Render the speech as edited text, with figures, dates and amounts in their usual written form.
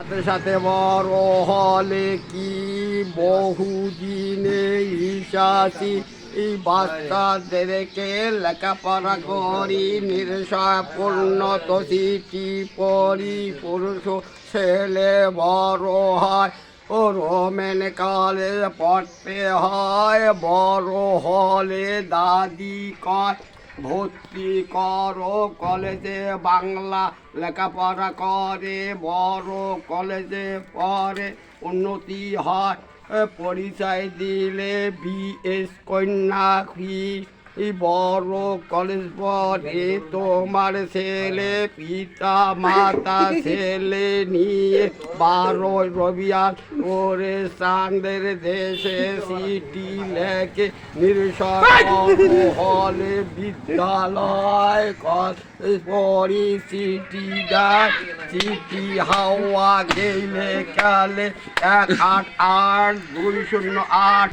সাথে সাথে বড় হলে কি বহুদিনে ইসাসি এই বাচ্চাদেরকে লেখাপড়া করি নির্শয় পূর্ণত সিটি পরি পুরুষ ছেলে বড় হয় ও রোমেন কালে পড়তে হয় বড় হলে দাদি কয় ভর্তি করো কলেজে বাংলা লেখাপড়া করে বড় কলেজে পড়ে উন্নতি হয় পরিচয় দিলে বিএস কন্যাশ্রী বড় কলেজ পড়ে তোমার ছেলে পিতা মাতা ছেলে নিয়ে 12 রবিবার করে চাঁদের দেশে সিটি লেখে নির্সর হলে বিদ্যালয় পরি সিটি যায় সিটি হাওয়া গেলে কালে 188 208